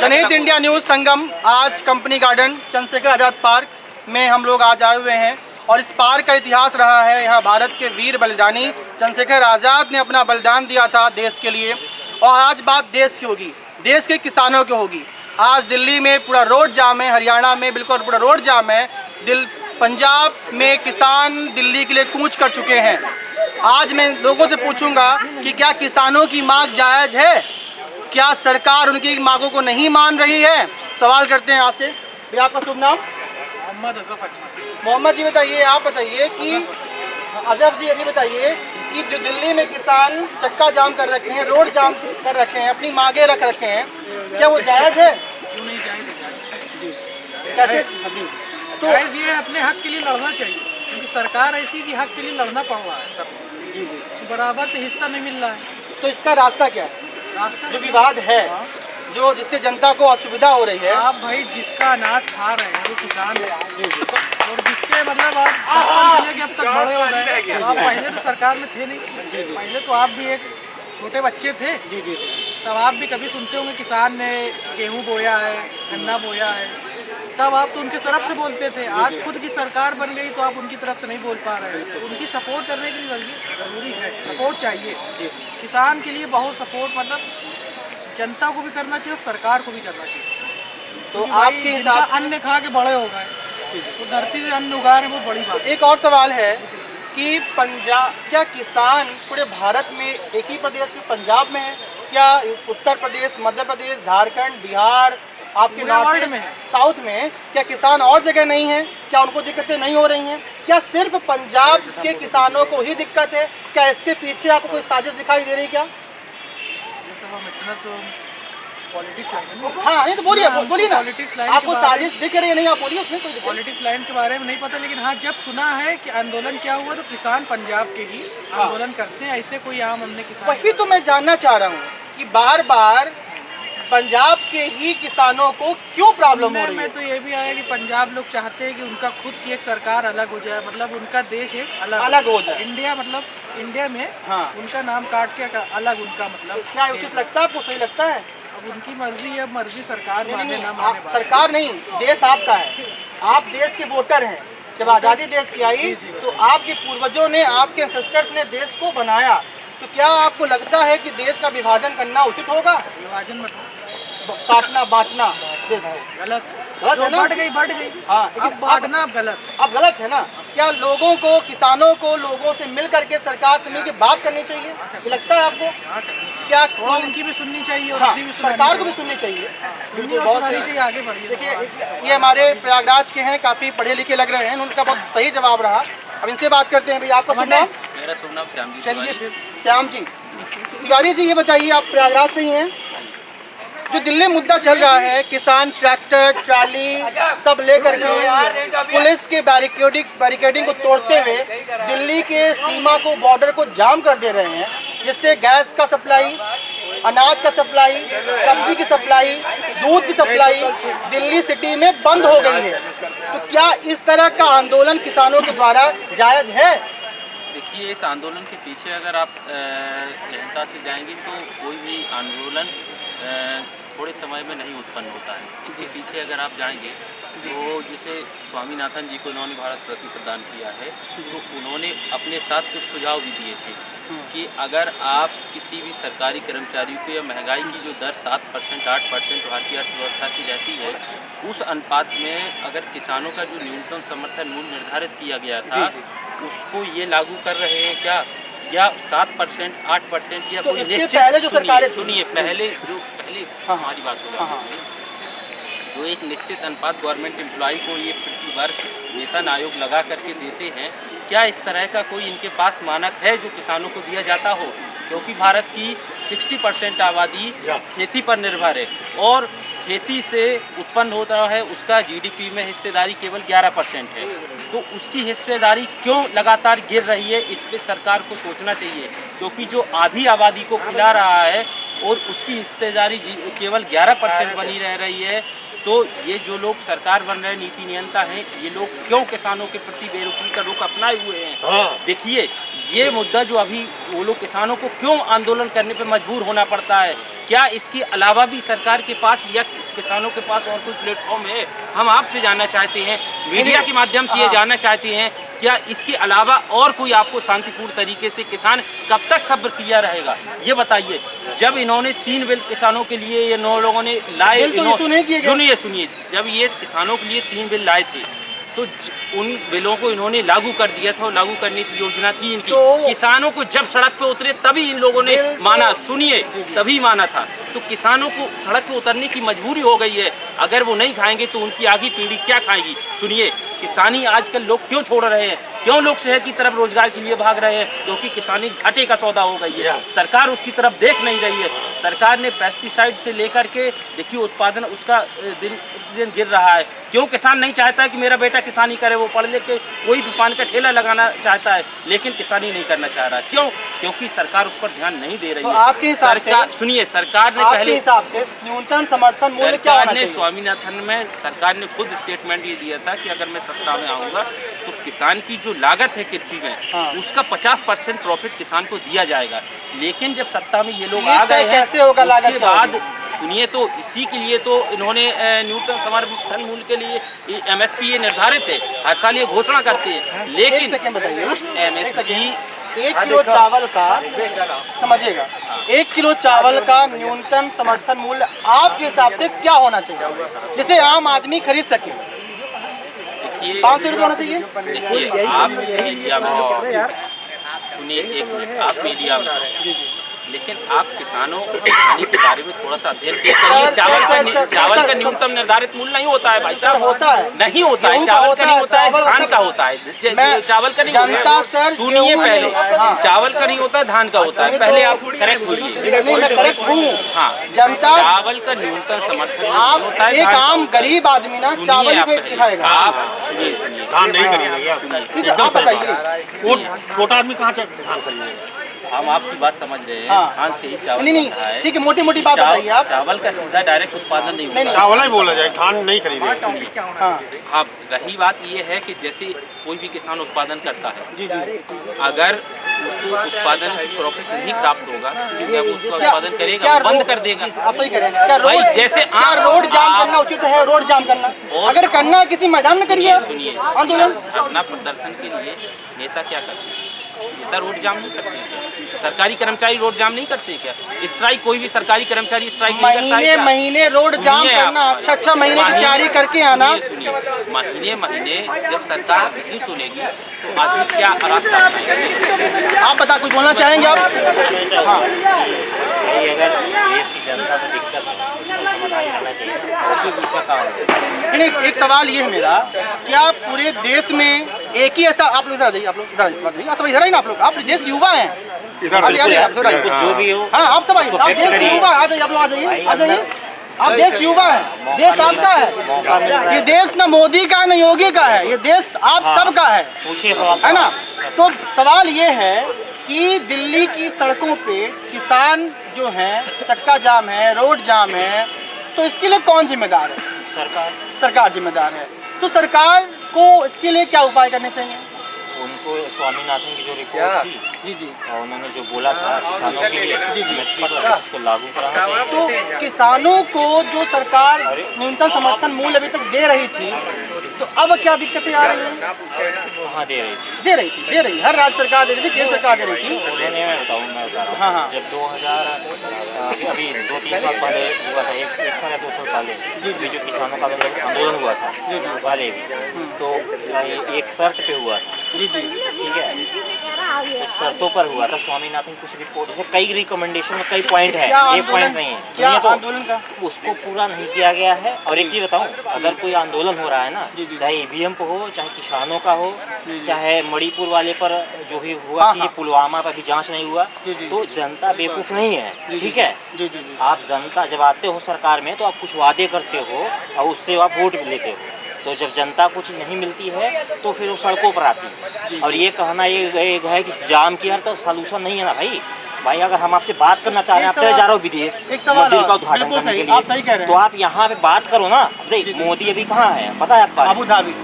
जनहित India news संगम आज company garden Chandrashekhar Azad park में हम लोग आज आए हुए हैं और इस पार्क का इतिहास रहा है। यहाँ भारत के वीर बलिदानी चंद्रशेखर आज़ाद ने अपना बलिदान दिया था देश के लिए। और आज बात देश की होगी, देश के किसानों की होगी। आज दिल्ली में पूरा रोड जाम है, हरियाणा में बिल्कुल पूरा रोड जाम है। पंजाब में किसान दिल्ली के लिए कूच कर चुके हैं। आज मैं लोगों से पूछूंगा कि क्या किसानों की मांग जायज़ है, क्या सरकार उनकी मांगों को नहीं मान रही है। सवाल करते हैं आपसे। भैया आपका शुभ नाम? मोहम्मद जी बताइए, आप बताइए कि अजब जी अभी बताइए कि जो दिल्ली में किसान चक्का जाम कर रखे हैं, रोड जाम कर रखे हैं, अपनी मांगे रख रखे हैं, क्या वो जायज़ है? कैसे जी? तो ये अपने हक के लिए लड़ना चाहिए, क्योंकि सरकार ऐसी कि हक के लिए लड़ना पड़ रहा है जी जी, बराबर से हिस्सा नहीं मिल रहा है। तो इसका रास्ता क्या है? रास्ता जो विवाद है, जो जिससे जनता को असुविधा हो रही है। आप भाई जिसका अनाज खा रहे हैं वो किसान है, और जिसके मतलब आप बचपन से लेके अब तक बड़े हो रहे हैं। आप पहले तो सरकार में थे नहीं, पहले तो आप भी एक छोटे बच्चे थे। जी जी, तब आप भी कभी सुनते होंगे किसान ने गेहूँ बोया है, गन्ना बोया है, तब आप तो उनके तरफ से बोलते थे। आज खुद की सरकार बन गई तो आप उनकी तरफ से नहीं बोल पा रहे हैं। तो उनकी सपोर्ट करने के लिए ज़रूरी है, सपोर्ट चाहिए। किसान के लिए बहुत सपोर्ट, मतलब जनता को भी करना चाहिए और सरकार को भी करना चाहिए। तो आपके आपके हिसाब से अन्न खा के बड़े हो गए, तो धरती से अन्न उगा रहे हैं, बहुत बड़ी बात है। एक और सवाल है कि पंजाब, क्या किसान पूरे भारत में एक ही प्रदेश में पंजाब में है, क्या उत्तर प्रदेश, मध्य प्रदेश, झारखंड, बिहार, आपके वर्ल्ड में है? साउथ में क्या किसान और जगह नहीं है? क्या उनको दिक्कतें नहीं हो रही हैं? क्या सिर्फ पंजाब के किसानों को ही दिक्कत है? क्या इसके पीछे आपको कोई साजिश दिखाई दे रही क्या? पॉलिटिक्स लाइन, हाँ नहीं तो बोलिए, बोलिए ना। पॉलिटिक्स लाइन आपको साजिश दिख रही है? नहीं आप बोलिए, उसमें कोई दिक्कत पॉलिटिक्स लाइन के बारे में नहीं पता, लेकिन हाँ जब सुना है कि आंदोलन क्या हुआ तो किसान पंजाब के ही आंदोलन करते हैं, ऐसे कोई आम हमने किसान। वही तो मैं जानना चाह रहा हूँ कि बार बार पंजाब के ही किसानों को क्यों प्रॉब्लम हो रही है? में तो ये भी आया कि पंजाब लोग चाहते हैं कि उनका खुद की एक सरकार अलग हो जाए, मतलब उनका देश एक अलग हो जाए। इंडिया, मतलब इंडिया में हाँ, उनका नाम काट के अलग उनका मतलब। क्या उचित लगता है आपको? सही लगता है? अब उनकी मर्जी है, मर्जी सरकार नहीं, माने नहीं, ना माने। सरकार नहीं, देश आपका है, आप देश के वोटर हैं। जब आज़ादी देश की आई तो आपके पूर्वजों ने, आपके एंसेस्टर्स ने देश को बनाया। तो क्या आपको लगता है कि देश का विभाजन करना उचित होगा? विभाजन मतलब काटना बांटना देश को गलत है ना? बढ़ गई। हाँ, अब बांटना गलत, अब गलत है ना? क्या लोगों को, किसानों को लोगों से मिल करके, सरकार से मिल के बात करनी चाहिए? ये लगता है आपको? क्या थोड़ा उनकी भी सुननी चाहिए और हाँ, अपनी भी सरकार को भी सुननी चाहिए। बिल्कुल, बहुत सही चाहिए। आगे बढ़िए। देखिए ये हमारे प्रयागराज के हैं, काफ़ी पढ़े लिखे लग रहे हैं, उनका बहुत सही जवाब रहा। अब इनसे बात करते हैं। भैया आपका शुभ नाम? मेरा शुभ नाम श्याम जी। चलिए फिर श्याम जी तिवारी जी, ये बताइए, आप प्रयागराज से ही हैं। जो दिल्ली मुद्दा चल रहा है, किसान ट्रैक्टर ट्राली सब लेकर के पुलिस के बैरिकेडिंग को तोड़ते हुए दिल्ली के सीमा को, बॉर्डर को जाम कर दे रहे हैं, जिससे गैस का सप्लाई, अनाज का सप्लाई, सब्जी की सप्लाई, दूध की सप्लाई दिल्ली सिटी में बंद हो गई है। तो क्या इस तरह का आंदोलन किसानों के द्वारा जायज़ है? देखिए, इस आंदोलन के पीछे अगर आप गहनता से जाएंगे तो कोई भी आंदोलन थोड़े समय में नहीं उत्पन्न होता है। इसके पीछे अगर आप जाएंगे तो जैसे स्वामीनाथन जी को इन्होंने भारत रत्न प्रदान किया है, तो उन्होंने अपने साथ कुछ सुझाव भी दिए थे कि अगर आप किसी भी सरकारी कर्मचारी को, या महंगाई की जो दर 7%, 8% भारतीय अर्थव्यवस्था की रहती है, उस अनुपात में अगर किसानों का जो न्यूनतम समर्थन मूल्य निर्धारित किया गया था उसको ये लागू कर रहे हैं क्या, या 7%, 8% या तो कोई इसके निश्चित, पहले जो सरकारें सुनिए पहले हमारी बात होगा, हाँ, जो एक निश्चित अनुपात गवर्नमेंट एम्प्लॉय को ये प्रति वर्ष वेतन आयोग लगा करके देते हैं, क्या इस तरह का कोई इनके पास मानक है जो किसानों को दिया जाता हो? क्योंकि भारत की 60% आबादी खेती पर निर्भर है और खेती से उत्पन्न होता है उसका जीडीपी में हिस्सेदारी केवल 11% है। तो उसकी हिस्सेदारी क्यों लगातार गिर रही है, इस पर सरकार को सोचना चाहिए। क्योंकि जो आधी आबादी को खिला रहा है और उसकी हिस्सेदारी केवल 11% बनी रह रही है, तो ये जो लोग सरकार बन रहे नीति नियंता हैं, ये लोग क्यों किसानों के प्रति बेरुखी का रुख अपनाए हुए हैं? देखिए, ये मुद्दा जो अभी वो लोग किसानों को क्यों आंदोलन करने पे मजबूर होना पड़ता है, क्या इसके अलावा भी सरकार के पास या किसानों के पास और कोई प्लेटफॉर्म है? हम आपसे जानना चाहते हैं, मीडिया के माध्यम से ये जानना चाहते हैं, क्या इसके अलावा और कोई आपको शांतिपूर्ण तरीके से किसान कब तक सब्र किया रहेगा, ये बताइए। जब इन्होंने 3 बिल किसानों के लिए ये 9 लोगों ने लाए, सुनिए, जब ये किसानों के लिए 3 बिल लाए थे तो उन बिलों को इन्होंने लागू कर दिया था और लागू करने की योजना थी इनकी। किसानों को जब सड़क पे उतरे तभी इन लोगों ने माना, सुनिए, तभी माना था। तो किसानों को सड़क पे उतरने की मजबूरी हो गई है। अगर वो नहीं खाएंगे तो उनकी आगे पीढ़ी क्या खाएगी? सुनिए, किसानी आजकल लोग क्यों छोड़ रहे हैं, क्यों लोग शहर की तरफ रोजगार के लिए भाग रहे हैं? क्योंकि किसानी घाटे का सौदा हो गई है। सरकार उसकी तरफ देख नहीं रही है। सरकार ने पेस्टिसाइड से लेकर के देखिए उत्पादन उसका दिन दिन गिर रहा है। क्यों किसान नहीं चाहता है कि मेरा बेटा किसानी करे? वो पढ़ लिख के कोई भी पान का ठेला लगाना चाहता है, लेकिन किसानी नहीं करना चाह रहा। क्यों? क्योंकि सरकार उस पर ध्यान नहीं दे रही है। आपके हिसाब से सुनिए, सरकार ने पहले हिसाब से न्यूनतम समर्थन मूल्य क्या होना चाहिए? स्वामीनाथन में सरकार ने खुद स्टेटमेंट ये दिया था कि अगर मैं सत्ता में आऊंगा तो किसान की जो लागत है कृषि में उसका 50% प्रॉफिट किसान को दिया जाएगा। लेकिन जब सत्ता में ये लोग आ गए हैं, कैसे होगा लागत उसके बाद सुनिए, तो इसी के लिए तो इन्होंने न्यूनतम समर्थन मूल्य के लिए MSP ये निर्धारित है, हर साल ये घोषणा करते हैं। लेकिन उस MSP 1 किलो चावल का, समझिएगा, 1 किलो चावल का न्यूनतम समर्थन मूल्य आपके हिसाब से क्या होना चाहिए जिसे आम आदमी खरीद सके? 500 रुपये होना चाहिए। देखिए, आप मीडिया में, सुनिए एक मिनट, आप मीडिया में, लेकिन आप किसानों खाने के बारे में थोड़ा सा अध्ययन करिए। चावल का न्यूनतम निर्धारित मूल्य नहीं होता है भाई साहब, होता है, नहीं होता है। चावल का नहीं होता है, धान का होता है। चावल का नहीं होता है, सुनिए पहले, चावल का नहीं होता है, धान का होता है। पहले आप करेक्ट बोलिए। हाँ, जनता चावल का न्यूनतम समर्थन होता है। एक आम गरीब आदमी ना चावल ही खाएगा। आप सुनिए, धान नहीं करिएगा, आप बताइए, छोटा आदमी कहाँ से धान करिएगा? हम आपकी बात समझ रहे हैं, धान से ही चावल नहीं, ठीक है, मोटी मोटी बात बताइए आप। चावल का सीधा डायरेक्ट उत्पादन नहीं होता, चावल ही बोला जाए, धान नहीं खरीदेगा। हाँ, रही बात ये है कि जैसे कोई भी किसान उत्पादन करता है, अगर उसको उत्पादन प्रॉफिट नहीं प्राप्त होगा, क्या वो उसका उत्पादन करेगा? बंद कर देगा। आप सही कह रहे हैं। भाई जैसे क्या रोड जाम करना उचित है? रोड जाम करना अगर करना किसी मैदान में करिए, सुनिए, आंदोलन अपना प्रदर्शन के लिए नेता क्या करते हैं? नेता रोड जाम नहीं करते हैं? सरकारी कर्मचारी रोड जाम नहीं करते क्या? स्ट्राइक, कोई भी सरकारी कर्मचारी स्ट्राइक नहीं करता है क्या? महीने रोड जाम करना, अच्छा महीने की तैयारी करके आना। महीने जब सरकार नहीं सुनेगी तो आदमी क्या रास्ता अपनाएगा? आप बता, कुछ बोलना चाहेंगे आप? हाँ, अगर देश की जनता को दिक्कत है तो समाधान करना चाहिए, उसी दूसरा काम है। नहीं, एक सवाल ये है मेरा, क्या पूरे देश में एक ही ऐसा, आप लोग इधर आ जाइए, आप लोग इधर इधर ही ना, आप देश के युवा हैं, आ जाइए आप जो भी हो, हाँ आप सब आइए, आप देश के युवा, आ जाइए, आप लोग आ जाइए, आप देश के युवा हैं, देश आपका है, ये देश ना मोदी का है ना योगी का है, ये देश आप सबका है ना। तो सवाल ये है कि दिल्ली की सड़कों पे किसान जो हैं, चक्का जाम है, रोड जाम है, तो इसके लिए कौन जिम्मेदार है? सरकार जिम्मेदार है। तो सरकार को इसके लिए क्या उपाय करने चाहिए? उनको स्वामीनाथन की जो रिपोर्ट थी, जी, और उन्होंने जो बोला था किसानों के लिए, MSP पर उसको लागू कराना चाहिए। तो किसानों को जो सरकार न्यूनतम समर्थन मूल्य अभी तक दे रही थी, तो अब क्या दिक्कतें आ रही हैं? कहाँ दे रही थी? हर राज्य सरकार दे रही थी, केंद्र सरकार दे रही थी। मैं बता रहा हूँ, जब 2000 अभी 2-3 साल पहले हुआ था, एक साल या 2 साल पहले जो किसानों का आंदोलन हुआ था पहले भी, तो एक शर्त पे हुआ था, ठीक है, कुछ शर्तों पर हुआ था। स्वामीनाथन कुछ रिपोर्ट, जैसे कई रिकमेंडेशन में कई पॉइंट है, एक पॉइंट नहीं है, क्या तो आंदोलन का उसको पूरा नहीं किया गया है। और एक चीज बताऊं, अगर कोई आंदोलन हो रहा है ना, चाहे EVM पे हो, चाहे किसानों का हो, चाहे मणिपुर वाले पर जो भी हुआ, पुलवामा पर भी जांच नहीं हुआ, तो जनता बेवकूफ़ नहीं है, ठीक है। आप जनता जब आते हो सरकार में तो आप कुछ वादे करते हो और उससे आप वोट भी लेते हो, तो जब जनता को चीज़ नहीं मिलती है तो फिर वो सड़कों पर आती है। और ये कहना ये है कि जाम किया तो सलूशन नहीं है ना भाई। अगर हम आपसे बात करना चाह रहे हैं, आप चले जा रहे हो विदेश मंदिर का उद्घाटन करने के लिए, तो आप यहाँ पे बात करो ना। मोदी अभी कहाँ है पता है आपको?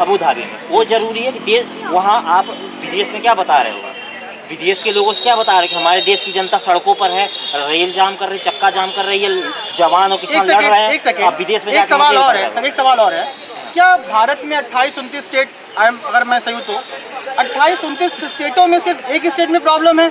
अबू धाबी में। वो जरूरी है कि वहाँ आप विदेश में क्या बता रहे हो, विदेश के लोगों से क्या बता रहे हैं कि हमारे देश की जनता सड़कों पर है, रेल जाम कर रही, चक्का जाम कर रही है, जवान और किसान लड़ रहे हैं। आप विदेश में एक सवाल और है सर, एक सवाल और है, क्या भारत में 28-29 स्टेट, अगर मैं सही हूँ तो 28-29 स्टेटों में सिर्फ एक स्टेट में प्रॉब्लम है,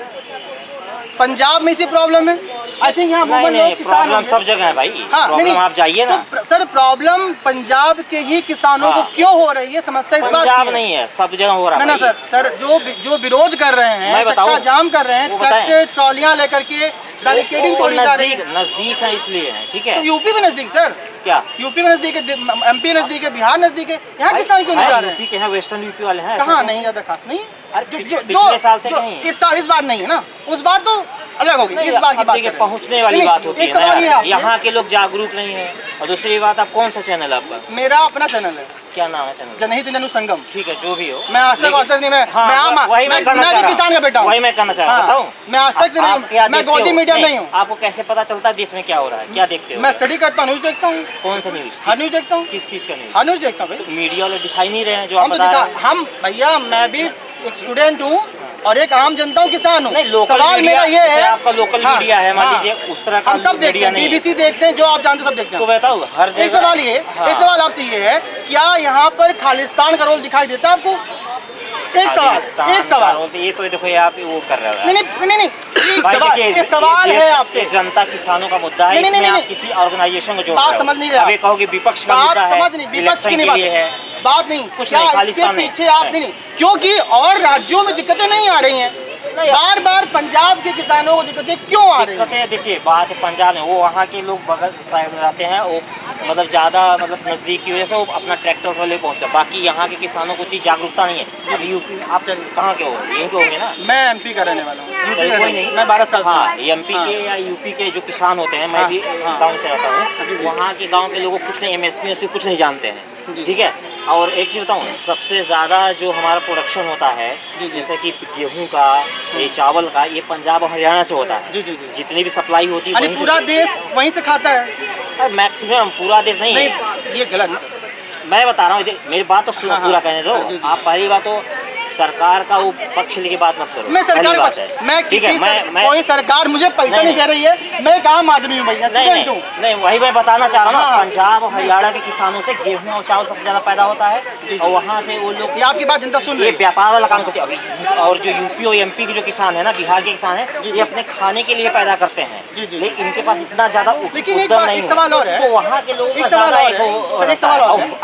पंजाब में इसी प्रॉब्लम है? आई थिंक यहाँ प्रॉब्लम सब जगह है भाई। हाँ, प्रॉब्लम आप जाइए ना। तो सर प्रॉब्लम पंजाब के ही किसानों को क्यों हो रही है? समस्या इस बात पंजाब नहीं है, सब जगह हो रहा है। ना सर जो विरोध कर रहे हैं, चक्का जाम कर रहे हैं, ट्रैक्टर ट्रॉलियां लेकर के बैरिकेडिंग तोड़ी जा रही है। नजदीक है इसलिए है, ठीक है। तो यूपी में नजदीक सर, क्या यूपी में नजदीक है, एमपी नजदीक है, बिहार नजदीक है, यहाँ किसान क्यों नहीं जा रहे हैं? यूपी के हैं, वेस्टर्न यूपी वाले हैं। कहाँ नहीं ज्यादा खास नहीं, पिछले साल थे नहीं, इस बार नहीं है ना, उस बार तो अलग होगी, इस बार की बात पहुँचने वाली बात होती है। यहाँ के लोग जागरूक नहीं है। और दूसरी बात, आप कौन सा चैनल है आपका? मेरा अपना चैनल है। क्या नाम है चैनल? जनहित जन संगम। ठीक है, जो भी हो। मैं आज तक नहीं, मैं किसान का बेटा हूँ। वही मैं कहना चाह रहा हूँ। मैं आज तक से नहीं, मैं गोदी मीडिया नहीं हूँ। आपको कैसे पता चलता है देश में क्या हो रहा है, क्या देखते हो? मैं स्टडी करता हूँ, न्यूज देखता हूँ। कौन सा न्यूज? हर न्यूज देखता हूँ। किस चीज का न्यूज? हर न्यूज देखता हूँ भाई। मीडिया वाले दिखाई नहीं रहे हैं जो आप बता रहे हैं। हम भैया, मैं भी एक स्टूडेंट हूँ और एक आम जनता हूँ, किसान हूँ। सवाल मेरा ये है, आपका लोकल मीडिया है, मान लीजिए उस तरह का हम सब देखते हैं, बीबीसी देखते हैं, जो आप जानते हो सब देखते हैं। तो बताओ हर जगह। एक सवाल आपसे ये है, क्या यहाँ पर खालिस्तान का रोल दिखाई देता है आपको? एक सवाल ये तो देखो ये आप वो कर रहे हो। नहीं, एक सवाल है आपसे। जनता किसानों का मुद्दा है, इसमें आप किसी ऑर्गेनाइजेशन को जोड़ रहे हो। बात समझ नहीं रहे। अभी कहोगे विपक्ष का मुद्दा है, विपक्ष की नहीं है बात, नहीं कुछ नहीं, खालिस्तान पीछे आप नहीं, क्योंकि और राज्यों में दिक्कतें नहीं आ रही हैं, बार बार पंजाब के किसानों को दिक्कतें क्यों आ रही हैं? देखिए बात है पंजाब में, वो वहाँ के लोग बगल साइड में रहते हैं, वो मतलब ज़्यादा मतलब नज़दीक की वजह से वो अपना ट्रैक्टर वाले पहुँचते हैं। बाकी यहाँ के किसानों को इतनी जागरूकता नहीं है। अभी यूपी आप कहाँ के हो? यहीं के होंगे ना? मैं एमपी का रहने वाला हूँ। कोई नहीं, मैं 12 साल। हाँ, एमपी के या यूपी के जो किसान होते हैं, मैं भी गाँव से रहता हूँ, वहाँ के गाँव के लोगों कुछ नहीं, एमएसपी कुछ नहीं जानते हैं, ठीक है। और एक चीज़ बताऊँ, सबसे ज़्यादा जो हमारा प्रोडक्शन होता है, जैसे कि गेहूं का, ये चावल का, ये पंजाब और हरियाणा से होता है। जितनी भी सप्लाई होती है पूरा देश वहीं से खाता है। मैक्सिमम पूरा देश नहीं, ये गलत। मैं बता रहा हूँ, मेरी बात तो पूरा कहने दो। आप पहली बात तो सरकार का वो पक्ष लेके बात मत करो। मैं सरकार पक्ष, मैं किसी कोई सरकार मुझे पैसा नहीं दे रही है, मैं एक आम आदमी हूँ भैया। नहीं, वही मैं बताना चाह रहा हूँ। पंजाब और हरियाणा के किसानों से गेहूं और चावल सबसे ज्यादा पैदा होता है, और वहाँ से वो लोग, आपकी बात जनता सुन रही है, व्यापार वाला काम करते हैं। और जो यूपी और एमपी के जो किसान है ना, बिहार के किसान है, ये अपने खाने के लिए पैदा करते हैं, लेकिन इनके पास इतना ज्यादा उद्यम नहीं है। सवाल और है, तो वहाँ के लोगों का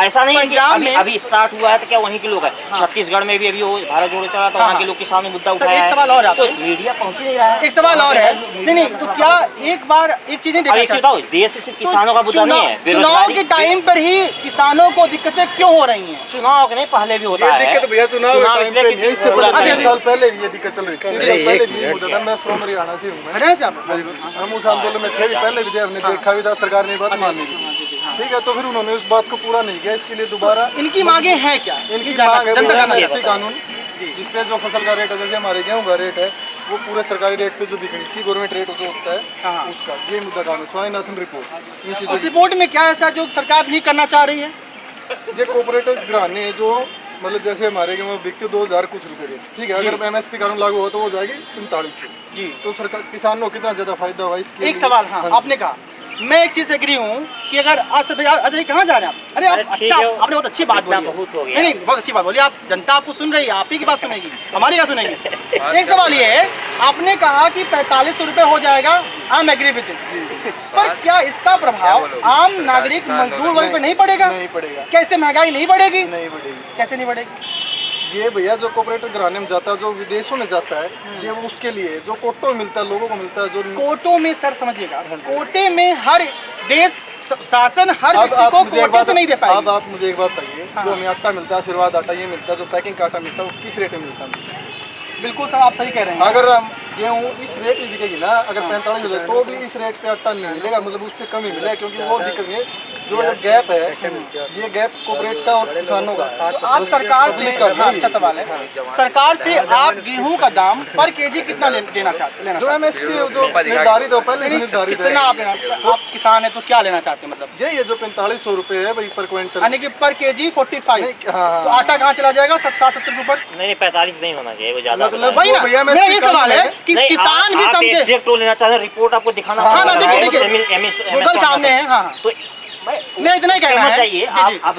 ऐसा नहीं है कि अभी स्टार्ट हुआ है तो क्या वहीं के लोग हैं। छत्तीसगढ़ में भी अभी वो भारत जोड़ो चला, वहाँ के लोग किसानों ने मुद्दा उठाया। एक सवाल और है, तो मीडिया पहुँच नहीं रहा है। एक सवाल और है, नहीं तो क्या एक बार एक चीजें देखा, देश सिर्फ किसानों का मुद्दा नहीं है। चुनाव के टाइम पर ही किसानों को दिक्कतें क्यों हो रही हैं? चुनाव के नहीं, पहले भी होता है दिक्कत भैया। चुनाव इसलिए साल पहले भी ये दिक्कत चल रही थी। मैं फ्रॉम हरियाणा से हूँ, हम उस आंदोलन में थे भी, पहले भी थे, हमने देखा भी था, सरकार ने बात मानी थी, ठीक है। तो फिर उन्होंने उस बात को पूरा नहीं किया, इसके लिए दोबारा इनकी मांगे हैं क्या? इनकी मांग है कानून, जिसपे जो फसल का रेट है, जैसे हमारे गेहूँ का रेट है, वो पूरे सरकारी रेट पे जो बिकनी गवर्नमेंट रेट जो होता है उसका, ये मुद्दा कानून। स्वामीनाथन रिपोर्ट, इन चीज़ों रिपोर्ट में क्या ऐसा जो सरकार नहीं करना चाह रही है? ये कोऑपरेटिव घराने जो मतलब जैसे हमारे गेहूँ बिकते 2000 कुछ रुपये रेट, ठीक है। अगर एमएसपी कानून लागू हो तो वो जाएगी 4500 जी। तो सरकार किसानों को कितना ज़्यादा फायदा हुआ इसके। एक सवाल, हाँ आपने कहा, मैं एक चीज से एग्री हूँ कि अगर आज से भैया अजय कहाँ जा रहे हैं आप? अरे आप अच्छा, आपने बहुत अच्छी बात बोली, बहुत हो गया। नहीं बहुत अच्छी बात बोली आप। जनता आपको सुन रही है, आप ही की बात सुनेगी, हमारी क्या सुनेगी? एक सवाल ये है, आपने कहा कि 4500 रुपये हो जाएगा, I am agree with this, पर क्या इसका प्रभाव आम नागरिक मजदूर वर्ग पे नहीं पड़ेगा? नहीं पड़ेगा। कैसे महंगाई नहीं बढ़ेगी? नहीं बढ़ेगी। कैसे नहीं बढ़ेगी? ये भैया जो कोऑपरेटिव घराने में जाता है, जो विदेशों में जाता है, ये वो उसके लिए जो कोटों में मिलता है, लोगों को मिलता है। जो कोटों में सर समझिएगा, कोटे में हर देश शासन हर व्यक्ति को कोटे से नहीं दे पाएगा। अब आप मुझे एक बात बताइए, जो हमें आटा मिलता है, आशीर्वाद आटा ये मिलता है, जो पैकिंग का आटा मिलता है, वो किस रेट में मिलता है? बिल्कुल सर, आप सही कह रहे हैं। अगर हम गेहूँ इस रेट में बिकेगी ना, अगर 45 हो जाए तो भी इस रेट पे आटा नहीं मिलेगा, मतलब उससे कम ही मिलेगा, क्योंकि वो दिक्कत नहीं है। जो गैप है, ये गैप कॉर्पोरेट का और किसानों का है। तो आप सरकार से, हाँ, अच्छा सवाल है, सरकार से आप गेहूं का दाम पर केजी कितना लेना चाहते हैं? जो MSP जो निर्धारित हो पहले ही निर्धारित है, कितना आप किसान है तो क्या लेना चाहते हैं? मतलब ये जो 4500 रुपए है भाई पर क्विंटल, यानी कि पर केजी 45। हाँ। तो आटा कहाँ चला जाएगा? 60-70 के ऊपर। नहीं 45 नहीं होना चाहिए, वो ज्यादा मतलब वही ना, भैया मेरा ये सवाल है कि नहीं, किसान भी आप समझे। एग्जैक्ट तो लेना चाहते हैं, रिपोर्ट आपको दिखाना हाँ ना, होगा, देखिए गूगल सामने है। हाँ, तो मैं इतना ही कहना है। चाहिए आप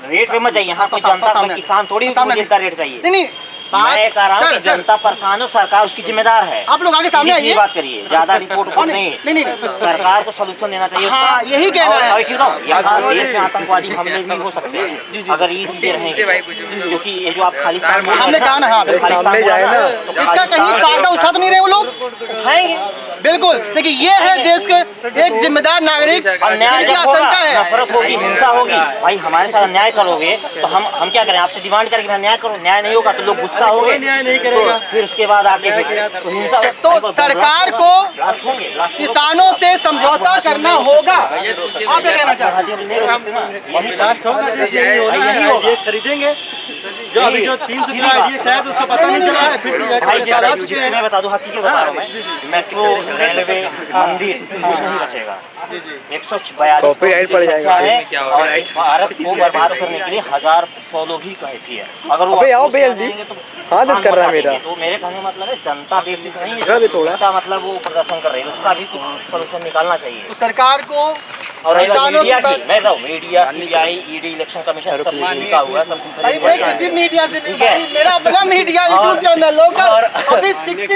रेट पे मत जाइए, यहाँ कोई जनता किसान थोड़ी देता रेट चाहिए। नहीं मैं कह रहा हूँ कि जनता परेशान हो, सरकार उसकी जिम्मेदार है। आप लोग आगे सामने आइए, बात करिए, ज्यादा रिपोर्ट को नहीं, सरकार को सलूशन देना चाहिए। हाँ, यही कहना है। और यहाँ देश में आतंकवादी हमले भी हो सकते हैं अगर ये चीजें रहेंगी, क्योंकि ये जो आप खालिस्तान हमने कहा ना, हाँ, खालिस्तान इसका कहीं फायदा उठा तो नहीं रहे वो लोग? उठाएंगे बिल्कुल, देखिए ये है देश के एक जिम्मेदार नागरिक, और न्याय जिनकी जब होगा, आशंका है। नफरत होगी, हिंसा होगी, भाई हमारे साथ अन्याय करोगे तो हम क्या करें? आपसे डिमांड करें कि मैं न्याय करो, न्याय नहीं होगा तो लोग गुस्सा होंगे, न्याय नहीं करेगा, तो फिर उसके बाद आके तो हिंसा। तो सरकार को किसानों से समझौता करना होगा। आप क्या कहना चाहते हैं? खरीदेंगे जो अभी जो 300 आइडिया है उसका पता नहीं चला है, फिर मैं बता दूं, हकीकत बता रहा हूँ मैं, मेट्रो, रेलवे, मंदिर कुछ नहीं बचेगा। 142 पड़ जाएगा और भारत को बर्बाद करने के लिए 1000 लोग ही कहती है। अगर वो आओ तो आदत कर रहा है मेरा, तो मेरे कहने का मतलब है जनता बेवकूफ नहीं है, जनता मतलब वो प्रदर्शन कर रही है, उसका भी कुछ सोल्यूशन निकालना चाहिए। तो सरकार को और किसानों मीडिया की की, मैं बताऊं, media, CBI, ED, election commission सब कुछ लिखा हुआ है, सब कुछ भाई मैं किसी मीडिया से नहीं, भाई मेरा अपना मीडिया यूट्यूब चैनल लोकल, अभी 60